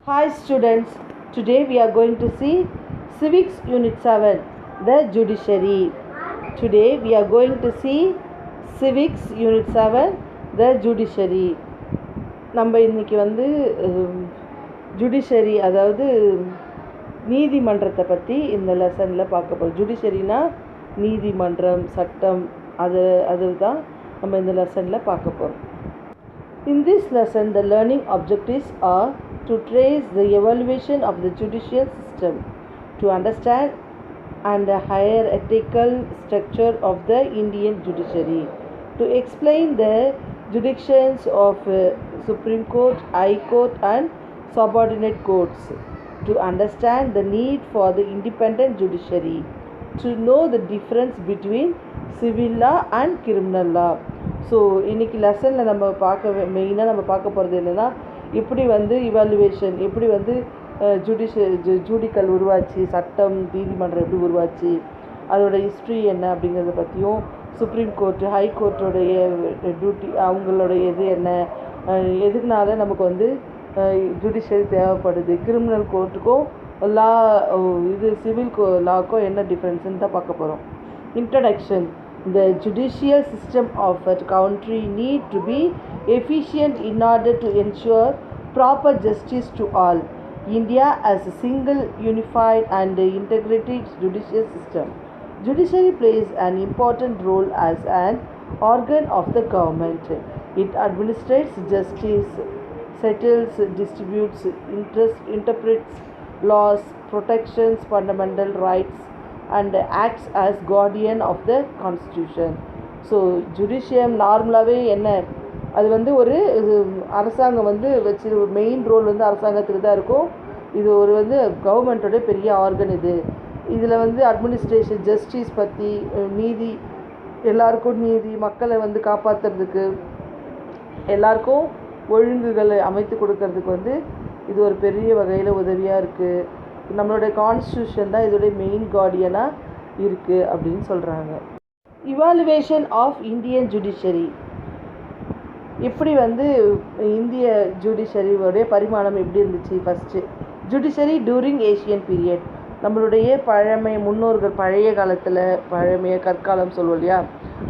Hi students, today we are going to see Civics Unit 7, the Judiciary. Today we are going to see Civics Unit 7, the Judiciary. நம்ம இன்னைக்கு judiciary அதாவது நீதிமன்றத்தை பற்றி இந்த லெசனில் பார்க்க போகிறோம். ஜுடிஷரினா நீதிமன்றம், சட்டம், அதுதான் நம்ம இந்த லெசனில் பார்க்க போகிறோம். In this lesson, the learning objectives are to trace the evaluation of the judicial system, to understand and the hierarchical structure of the Indian judiciary, to explain the jurisdictions of Supreme Court, High Court and subordinate courts, to understand the need for the independent judiciary, to know the difference between civil law and criminal law. So இன்றைக்கி லெசனில் நம்ம மெயினாக நம்ம பார்க்க போகிறது என்னென்னா, எப்படி evaluation, எப்படி ஜூடிக்கல் உருவாச்சு, சட்டம் நீதிமன்றம் எப்படி உருவாச்சு, அதோட ஹிஸ்ட்ரி என்ன அப்படிங்கிறத பற்றியும், சுப்ரீம் கோர்ட்டு, ஹை கோர்ட்டோடைய டியூட்டி, அவங்களுடைய இது என்ன, எதுனால நமக்கு ஜுடிஷியரி தேவைப்படுது, கிரிமினல் கோர்ட்டுக்கும் லா சிவில் லாவுக்கும் என்ன டிஃப்ரென்ஸுன்னு தான் பார்க்க போகிறோம். Introduction. The judicial system of a country need to be efficient in order to ensure proper justice to all. India as a single, unified and integrated judicial system. Judiciary plays an important role as an organ of the government. It administrates justice, settles disputes, interprets laws, protections fundamental rights and acts as guardian of the constitution. So judiciary நார்மலாகவே என்ன, அது ஒரு அரசாங்கம் வச்சு main role அரசாங்கத்துக்கு தான் இருக்கும். இது ஒரு கவர்மெண்ட்டோட பெரிய ஆர்கன். இதில் அட்மினிஸ்ட்ரேஷன், ஜஸ்டிஸ் பற்றி, நீதி, எல்லாருக்கும் நீதி, மக்களை காப்பாற்றுறதுக்கு, எல்லாருக்கும் ஒழுங்குகளை அமைத்து கொடுக்கறதுக்கு இது ஒரு பெரிய வகையில் உதவியாக இருக்குது. நம்மளுடைய கான்ஸ்டியூஷன் தான் இதோடைய மெயின் கார்டியனாக இருக்குது அப்படின்னு சொல்கிறாங்க. Evaluation of Indian judiciary. எப்படி இந்திய ஜுடிஷரியோடைய பரிமாணம் எப்படி இருந்துச்சு. First judiciary during Asian period. நம்மளுடைய முன்னோர்கள் பழைய காலத்தில், பழமைய கற்காலம் சொல்லுவோம் இல்லையா,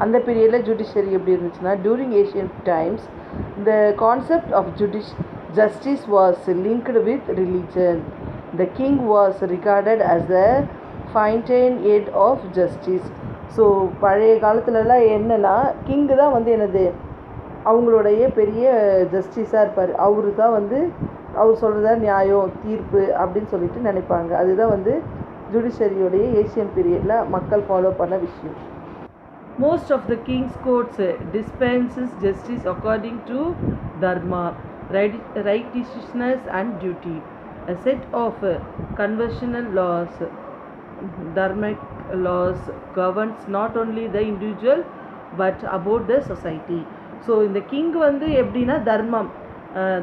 அந்த பீரியடில் ஜுடிஷரி எப்படி இருந்துச்சுன்னா, during Asian times the concept of justice was linked with religion. The king was regarded as the fountain head of justice. So பழைய காலத்துலலாம் என்னென்னா, கிங்கு தான் என்னது அவங்களுடைய பெரிய ஜஸ்டிஸாக இருப்பார். அவரு தான் அவர் சொல்கிறதா நியாயம், தீர்ப்பு அப்படின்னு சொல்லிட்டு நினைப்பாங்க. அதுதான் ஜுடிஷரியோடைய ஏஷியன் பீரியடில் மக்கள் ஃபாலோ பண்ண விஷயம். Most of the king's courts dispenses justice according to dharma, righteousness and duty. A set of conventional laws, dharmic laws, governs not only the individual but about the society. So இந்த king எப்படின்னா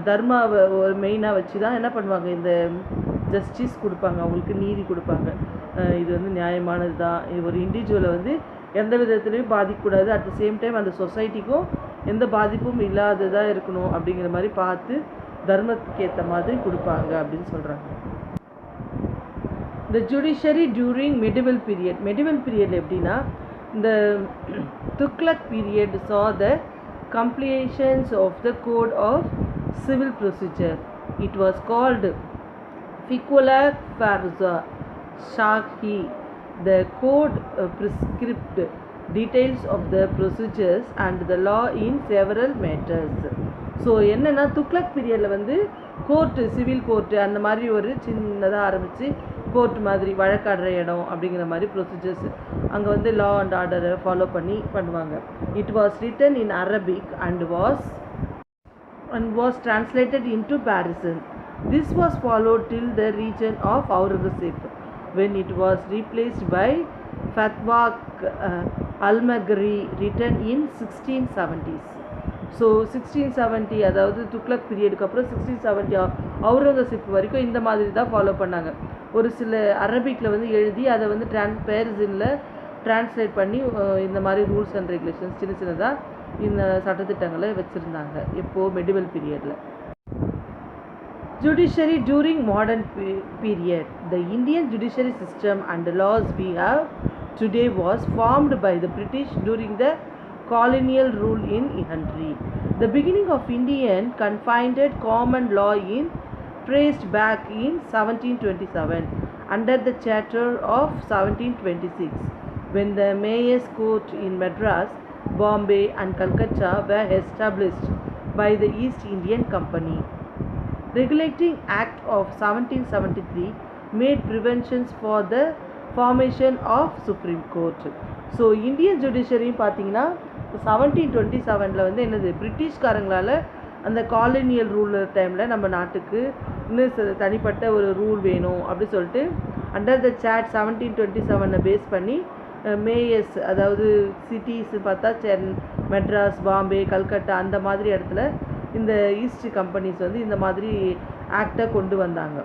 தர்மாவை ஒரு மெயினாக வச்சு தான் என்ன பண்ணுவாங்க, இந்த justice கொடுப்பாங்க, அவங்களுக்கு நீதி கொடுப்பாங்க. இது நியாயமானது தான், ஒரு இண்டிவிஜுவலை எந்த விதத்துலையும் பாதிக்கக்கூடாது, அட் த சேம் டைம் அந்த சொசைட்டிக்கும் எந்த பாதிப்பும் இல்லாததாக இருக்கணும் அப்படிங்கிற மாதிரி பார்த்து தர்மத்துக்கு ஏற்ற மாதிரி கொடுப்பாங்க அப்படின்னு சொல்கிறாங்க. இந்த judiciary during medieval period. Medieval period எப்படின்னா, இந்த Tughlaq period saw the completions of the code of civil procedure. It was called Fiqhul Farza Shahi. The code prescribed details of the procedures and the law in several matters. So என்னென்னா, துக்ளக் பீரியடில் court, civil court அந்த மாதிரி ஒரு சின்னதாக ஆரம்பித்து court மாதிரி வழக்காடுற இடம் அப்படிங்கிற மாதிரி ப்ரொசீஜர்ஸ் அங்கே லா அண்ட் ஆர்டரை ஃபாலோ பண்ணுவாங்க. It was written in Arabic and was translated into Persian. This was followed till the region of Aurangzeb, when it was replaced by Fatwa al-Maghri, written in 1670s. So 1670, அதாவது துக்ளக் பீரியடுக்கு அப்புறம் 1670 அவுரங்கசீப் வரைக்கும் இந்த மாதிரி தான் follow பண்ணாங்க. ஒரு சில அரபிக்கில் எழுதி அதை பேர்சினில் டிரான்ஸ்லேட் பண்ணி இந்த மாதிரி ரூல்ஸ் அண்ட் ரெகுலேஷன்ஸ் சின்னதாக இந்த சட்டத்திட்டங்களை வச்சுருந்தாங்க. எப்போது மெடிவல் பீரியடில். Judiciary during modern period. The Indian judiciary system and the laws we have today was formed by the British during the colonial rule in country. The beginning of Indian confined common law in traced back in 1727 under the Charter of 1726, when the Mayor's Court in Madras, Bombay and Calcutta were established by the East Indian Company. Regulating Act of 1773 made preventions for the formation of Supreme Court. So Indian ஜுடிஷரியும் பார்த்தீங்கன்னா 1727 வந்து என்னது பிரிட்டிஷ்காரங்களால் அந்த colonial ruler டைமில் நம்ம நாட்டுக்கு இன்னும் தனிப்பட்ட ஒரு ரூல் வேணும் அப்படி சொல்லிட்டு அண்டர் த சாட் 1727 பேஸ் பண்ணி மேயர்ஸ், அதாவது சிட்டிஸ் பார்த்தா மெட்ராஸ், பாம்பே, கல்கட்டா அந்த மாதிரி இடத்துல இந்த ஈஸ்ட் கம்பெனிஸ் வந்து இந்த மாதிரி ஆக்டை கொண்டு வந்தாங்க.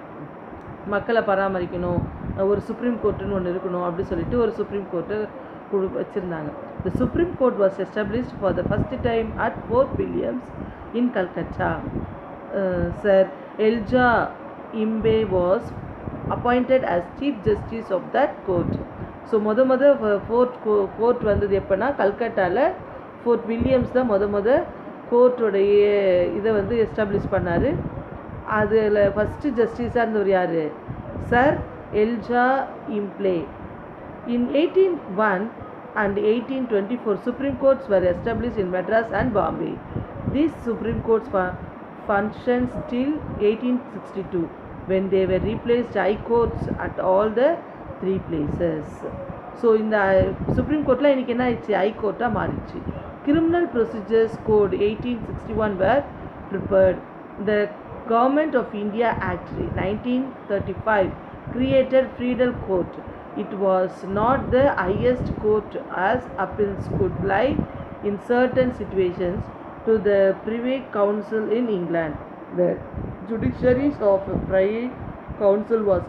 மக்களை பராமரிக்கணும், ஒரு சுப்ரீம் கோர்ட்டுன்னு ஒன்று இருக்கணும் அப்படி சொல்லிட்டு ஒரு சுப்ரீம் கோர்ட்டை வச்சுருந்தாங்க. The Supreme Court was established for the first time at Fort Williams in Calcutta. Sir Elijah Imbe was appointed as Chief Justice of that court. So court வந்தது எப்போனா கல்கட்டாவில் ஃபோர்ட் வில்லியம்ஸ் தான் கோர்ட்டோடைய இதை வந்து எஸ்டாப்ளிஷ் பண்ணார். அதில் first ஜஸ்டிஸாக இருந்தவர் யார்? Sir எல்ஜா இம்ப்ளே. In 1801 and 1824 Supreme Courts were established in Madras and Bombay. These Supreme Courts functioned till 1862 when they were replaced High Courts at all the three places. So இந்த supreme கோர்ட்டில் இன்றைக்கி என்ன ஆயிடுச்சு? High கோர்ட்டாக மாறிடுச்சு. Criminal Procedures Code 1861 were prepared. The Government of India Act 1935 created Feudal Court. It was not the highest court as appeals could lie in certain situations to the Privy Council in England. The judiciary of Privy Council was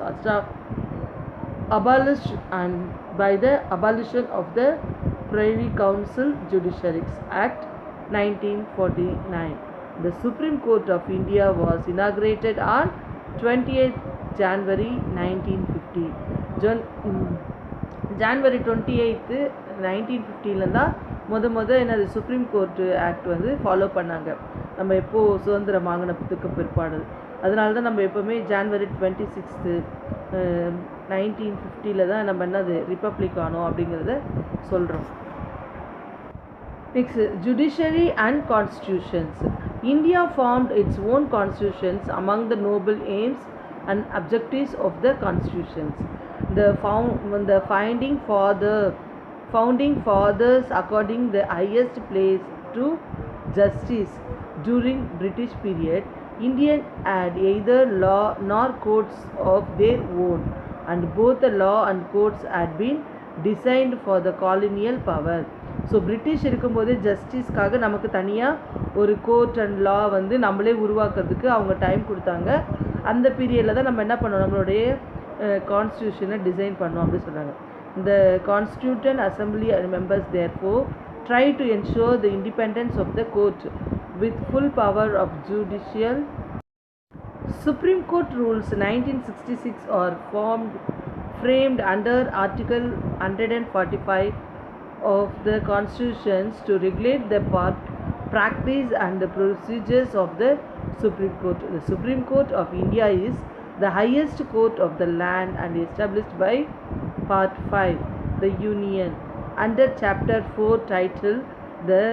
abolished and by the abolition of the Privy Council Judiciaries Act 1949. The Supreme Court of India was inaugurated on 28th January 1950. January 28th 1950 தான் என்னது supreme court act வந்து follow பண்ணாங்க. நம்ம எப்போது சுதந்திரம் வாங்கினதுக்கு பிற்பாடு. அதனால தான் நம்ம எப்போவுமே January 26th 1950 தான் நம்ம என்னது ரிப்பப்ளிக் ஆனோம் அப்படிங்கிறத சொல்கிறோம். Next, judiciary and constitutions. India formed its own constitutions among the noble aims and objectives of the constitutions. The founding fathers according the highest place to justice during British period. India had either law nor courts of their own, and both the law and courts had been designed for the colonial power. So British இருக்கும்போது ஜஸ்டிஸ்க்காக நமக்கு தனியாக ஒரு court and லா வந்து நம்மளே உருவாக்குறதுக்கு அவங்க time கொடுத்தாங்க. அந்த பீரியடில் தான் நம்ம என்ன பண்ணோம், நம்மளுடைய கான்ஸ்டியூஷனை டிசைன் பண்ணோம் அப்படின்னு சொல்கிறாங்க. இந்த constituent assembly members therefore try to ensure the independence of the court with full power of judicial. Supreme Court rules 1966 are framed under Article 145 of the Constitutions to regulate the practice and the procedures of the Supreme Court. The Supreme Court of India is the highest court of the land and established by Part 5, the Union, under Chapter 4 titled the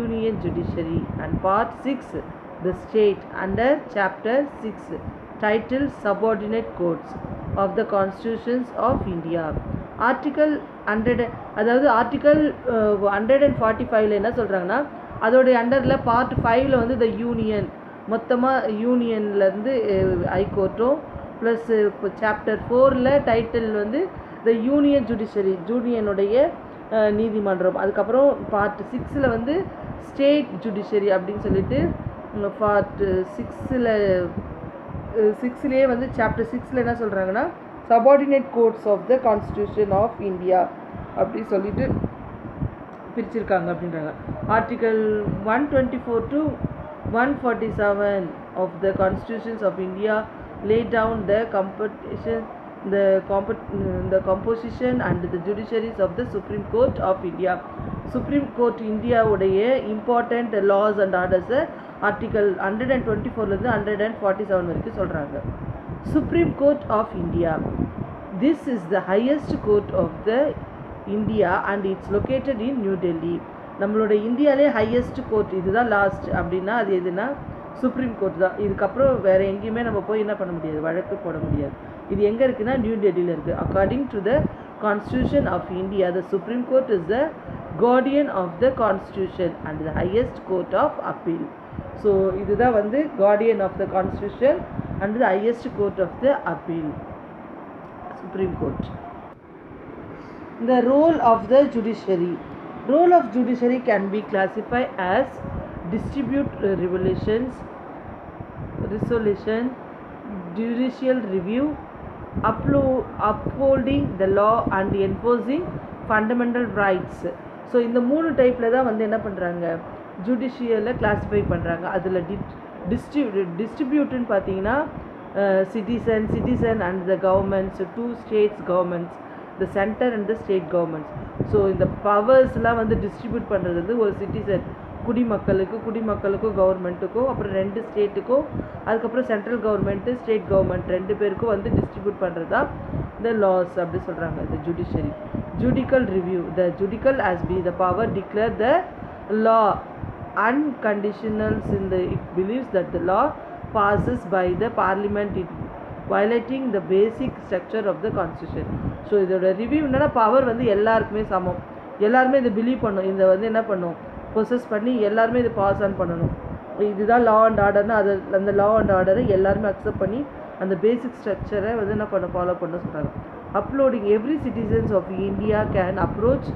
Union Judiciary, and Part 6, the State, under Chapter 6 titled Subordinate Courts of the Constitutions of India. Article 100, அதாவது article 145 என்ன சொல்கிறாங்கன்னா, அதோடைய அண்டரில் part 5 வந்து the union, மொத்தமாக யூனியன்லேருந்து ஹைகோர்ட்டும் plus இப்போ chapter 4 title வந்து the union judiciary, யூனியனுடைய நீதிமன்றம். அதுக்கப்புறம் பார்ட் 6 வந்து ஸ்டேட் ஜுடிஷரி அப்படின்னு சொல்லிட்டு பார்ட் 6 வந்து சாப்டர் 6 என்ன சொல்கிறாங்கன்னா, subordinate courts of the constitution of India அப்படி சொல்லிட்டு பிரிச்சிருக்காங்க அப்படின்றாங்க. Article 124 to 147 of the constitutions of India laid down the composition and the judiciaries of the Supreme Court of India. Supreme Court India உடைய important laws and orders article 124 ல இருந்து 147 வரைக்கும் சொல்றாங்க. Supreme Court of India, this is the highest court of the India and it's located in New Delhi. நம்மளோட இந்தியாவிலே highest court இதுதான் last அப்படின்னா அது எதுனா சுப்ரீம் கோர்ட் தான். இதுக்கப்புறம் வேறு எங்கேயுமே நம்ம போய் என்ன பண்ண முடியாது, வழக்கு போட முடியாது. இது எங்கே இருக்குன்னா நியூ டெல்லியில் இருக்குது. According to the constitution of India the supreme court is the guardian of the constitution and the highest court of appeal. So இதுதான் வந்து guardian of the constitution and the highest court of the appeal, supreme court. The role of the judiciary. Role of judiciary can be classified as distribute resolution, judicial review, upholding the law and enforcing fundamental rights. So இந்த 3 டைப்பில் தான் வந்து என்ன பண்ணுறாங்க, ஜுடிஷியலை classify பண்ணுறாங்க. அதில் டிஸ்ட்ரிபியூட்டுன்னு பார்த்தீங்கன்னா citizen and the governments, 2 states governments, the center and the state governments. So இந்த பவர்ஸ்லாம் வந்து டிஸ்ட்ரிபியூட் பண்ணுறது வந்து ஒரு சிட்டிசன் குடிமக்களுக்கும் கவர்மெண்ட்டுக்கும், அப்புறம் 2 ஸ்டேட்டுக்கும், அதுக்கப்புறம் சென்ட்ரல் கவர்மெண்ட்டு ஸ்டேட் கவர்மெண்ட் 2 பேருக்கும் வந்து டிஸ்ட்ரிபியூட் பண்ணுறது தான் இந்த லாஸ் அப்படி சொல்கிறாங்க. இந்த judiciary. Judicial review, the judicial as per the power declare the law unconditionals in the it believes that the law passes by the parliament it violating the basic structure of the constitution. So இதோட review என்னன்னா power வந்து எல்லாருக்குமே சமம், எல்லாருமே இதை believe பண்ணும், இதை வந்து என்ன பண்ணும் ப்ரொசஸ் பண்ணி எல்லாருமே இதை பாஸ் ஆன் பண்ணணும். இதுதான் லா அண்ட் ஆர்டர்னா அது அந்த லா அண்ட் ஆர்டரை எல்லாருமே அக்செப்ட் பண்ணி அந்த பேசிக் ஸ்ட்ரக்சரை வந்து என்ன பண்ண ஃபாலோ பண்ண சொல்கிறாங்க. Uploading every citizens of India can approach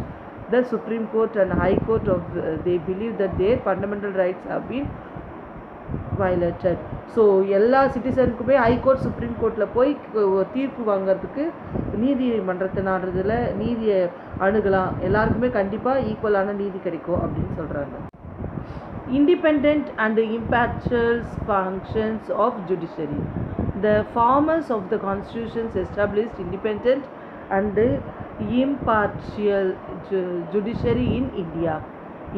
the Supreme Court and High Court of they believe that their fundamental rights have been violated. So எல்லா சிட்டிசனுக்குமே ஹைகோர்ட் சுப்ரீம் கோர்ட்டில் போய் தீர்ப்பு வாங்கிறதுக்கு நீதிமன்றத்தை நாடுறதுல நீதியை அணுகலாம், எல்லாருக்குமே கண்டிப்பாக ஈக்குவலான நீதி கிடைக்கும் அப்படின்னு சொல்கிறாங்க. Independent and impartial functions of judiciary. The formers of the constitutions established independent and impartial judiciary in India.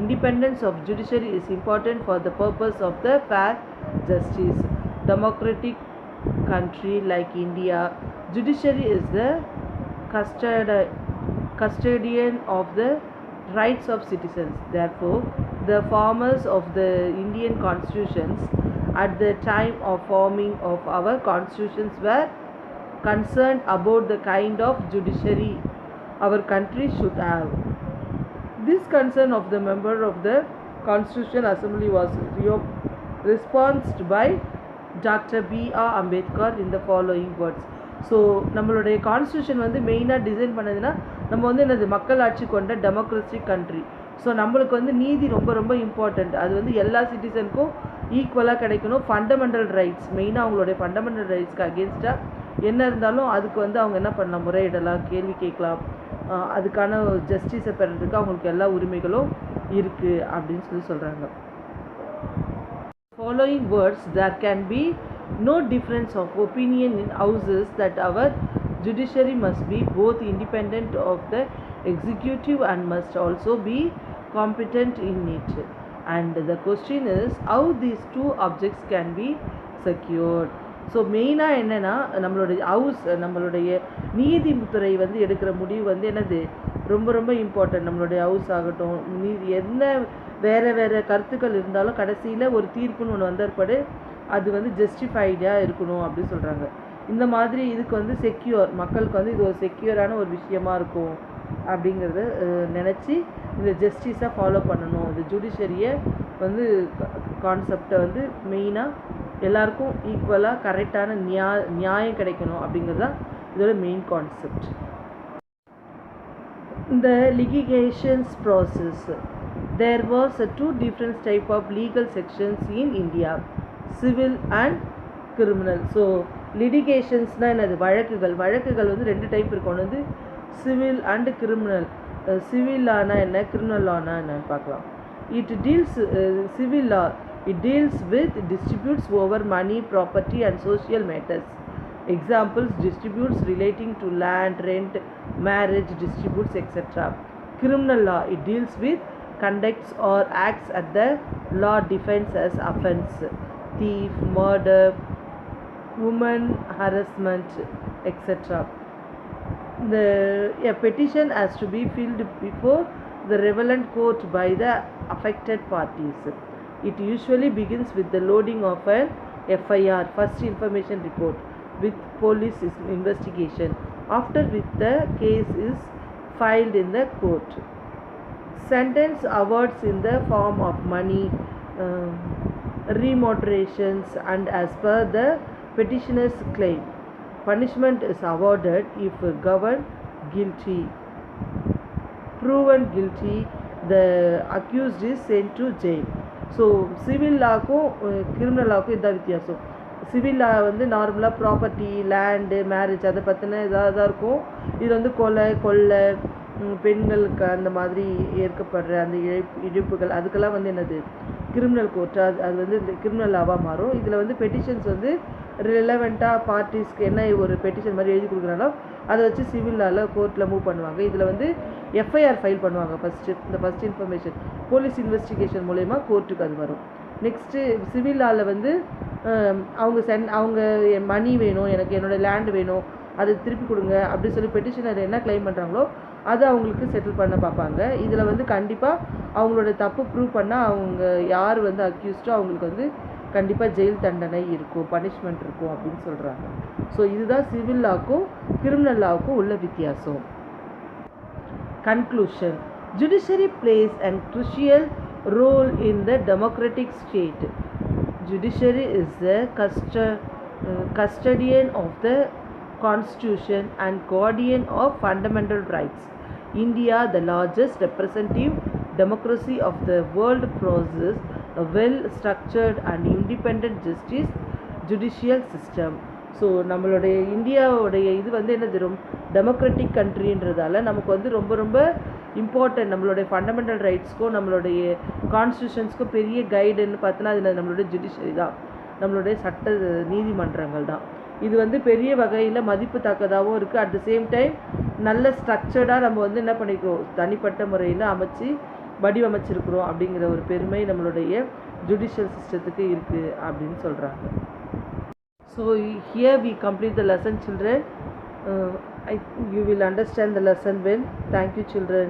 Independence of judiciary is important for the purpose of the fair justice. Democratic country like India, judiciary is the custodian of the rights of citizens. Therefore, the formers of the Indian constitutions at the time of forming of our constitutions were concerned about the kind of judiciary our country should have. This concern of the member of the Constitution Assembly was responded by Dr. B.R. Ambedkar in the following words. So நம்மளுடைய constitution வந்து மெயினாக design பண்ணதுன்னா நம்ம வந்து என்னது மக்கள் ஆட்சி கொண்ட டெமோக்ரஸிக் country. So நம்மளுக்கு வந்து நீதி ரொம்ப ரொம்ப இம்பார்ட்டண்ட், அது வந்து எல்லா சிட்டிசனுக்கும் ஈக்குவலாக கிடைக்கணும். ஃபண்டமெண்டல் ரைட்ஸ் மெயினாக அவங்களுடைய ஃபண்டமெண்டல் ரைட்ஸ்க்கு அகேன்ஸ்டாக என்ன இருந்தாலும் அதுக்கு வந்து அவங்க என்ன பண்ணலாம், முறையிடலாம், கேள்வி கேட்கலாம், அதுக்கான ஜஸ்டிஸை பெறதுக்கு அவங்களுக்கு எல்லா உரிமைகளும் இருக்குது அப்படின்னு சொல்கிறாங்க. Following words, there can be no difference of opinion in houses that our judiciary must be both independent of the executive and must also be competent in it. And the question is how these 2 objects can be secured. So மெயினாக என்னென்னா நம்மளுடைய house, நம்மளுடைய நீதித்துறை வந்து எடுக்கிற முடிவு வந்து என்னது ரொம்ப ரொம்ப இம்பார்ட்டன்ட். நம்மளுடைய ஹவுஸ் ஆகட்டும், நீதி என்ன வேறு கருத்துக்கள் இருந்தாலும் கடைசியில் ஒரு தீர்ப்புன்னு ஒன்று வந்தற்பாடு அது வந்து ஜஸ்டிஃபைடாக இருக்கணும் அப்படின்னு சொல்கிறாங்க. இந்த மாதிரி இதுக்கு வந்து செக்யூர், மக்களுக்கு வந்து இது ஒரு செக்யூரான ஒரு விஷயமா இருக்கும் அப்படிங்கிறத நினச்சி இந்த ஜஸ்டிஸாக ஃபாலோ பண்ணணும். இந்த ஜுடிஷரியை வந்து கான்செப்டை வந்து மெயினாக எல்லாருக்கும் ஈக்குவலாக கரெக்டான நியாயம் கிடைக்கணும் அப்படிங்கிறது தான் இதோட மெயின் கான்செப்ட். இந்த litigations process, there was 2 different type of legal sections in India, civil and criminal. So லிட்டிகேஷன்ஸ்னால் என்னது, வழக்குகள் வந்து 2 டைப் இருக்கும். ஒன்று வந்து சிவில் அண்ட் கிரிமினல். சிவில் லானா என்ன, கிரிமினல் லானா என்னன்னு பார்க்கலாம். It deals civil law It deals with disputes over money, property and social matters. Examples: disputes relating to land, rent, marriage, disputes, etc. Criminal law: it deals with conducts or acts at the law defines as offense. Thief, murder, woman harassment, etc. A petition has to be filed before the relevant court by the affected parties. It usually begins with the loading of an FIR, first information report, with police investigation, after which the case is filed in the court. Sentence awards in the form of money, remunerations, and as per the petitioner's claim. Punishment is awarded if governed guilty. Proven guilty, the accused is sent to jail. So civil லாக்கும் criminal லாக்கும் இதான் வித்தியாசம். Civil லா வந்து நார்மலாக property, land, marriage அதை பற்றின இதாக தான் இருக்கும். இது வந்து கொள்ளை, பெண்களுக்கு அந்த மாதிரி ஏற்கப்படுற அந்த இழப்புகள் அதுக்கெல்லாம் வந்து என்னது கிரிமினல் கோர்ட்டு, அது வந்து கிரிமினல் லாவாக மாறும். இதில் வந்து பெட்டிஷன்ஸ் வந்து ரிலவெண்ட்டாக பார்ட்டிஸ்க்கு என்ன ஒரு பெட்டிஷன் மாதிரி எழுதி கொடுக்குறாங்களோ அதை வச்சு சிவில் லாவில் கோர்ட்டில் மூவ் பண்ணுவாங்க. இதில் வந்து எஃப்ஐஆர் ஃபைல் பண்ணுவாங்க. இந்த ஃபஸ்ட் இன்ஃபர்மேஷன் போலீஸ் இன்வெஸ்டிகேஷன் மூலயமா கோர்ட்டுக்கு அது வரும். நெக்ஸ்ட்டு சிவில் லாவில் வந்து அவங்க மணி வேணும், எனக்கு என்னோடய லேண்டு வேணும், அது திருப்பி கொடுங்க அப்படி சொல்லி பெட்டிஷனர் என்ன கிளைம் பண்ணுறாங்களோ அதை அவங்களுக்கு செட்டில் பண்ண பார்ப்பாங்க. இதில் வந்து கண்டிப்பாக அவங்களோட தப்பு ப்ரூவ் பண்ணால் அவங்க யார் வந்து அக்யூஸ்டோ அவங்களுக்கு வந்து கண்டிப்பாக ஜெயில் தண்டனை இருக்கும், பனிஷ்மெண்ட் இருக்கும் அப்படின்னு சொல்கிறாங்க. ஸோ இதுதான் சிவில் லாவுக்கும் கிரிமினல் லாவுக்கும் உள்ள வித்தியாசம். Conclusion: Judiciary plays a crucial role in the democratic state. Judiciary is the custodian of the Constitution and guardian of fundamental rights. India, the largest representative democracy of the world, possesses a well-structured and independent justice judicial system. So நம்மளுடைய இந்தியாவுடைய இது வந்து என்ன தெரியும், democratic கண்ட்ரின்றதால நமக்கு வந்து ரொம்ப ரொம்ப இம்பார்ட்டன்ட். நம்மளுடைய ஃபண்டமெண்டல் ரைட்ஸ்க்கும் நம்மளுடைய கான்ஸ்டியூஷன்ஸ்க்கும் பெரிய கைடுன்னு பார்த்தோன்னா அதில் நம்மளுடைய ஜுடிஷியரி தான், நம்மளுடைய சட்ட நீதிமன்றங்கள் தான். இது வந்து பெரிய வகையில் மதிப்பு தக்கதாகவும் இருக்குது. அட் த சேம் டைம் நல்ல ஸ்ட்ரக்சர்டாக நம்ம வந்து என்ன பண்ணிக்கிறோம், தனிப்பட்ட முறையில் வடிவமைச்சிருக்கிறோம் அப்படிங்கிற ஒரு பெருமை நம்மளுடைய ஜுடிஷியல் சிஸ்டத்துக்கு இருக்குது அப்படின்னு சொல்கிறாங்க. So here we complete the lesson, children. You will understand the lesson well. Thank you, children.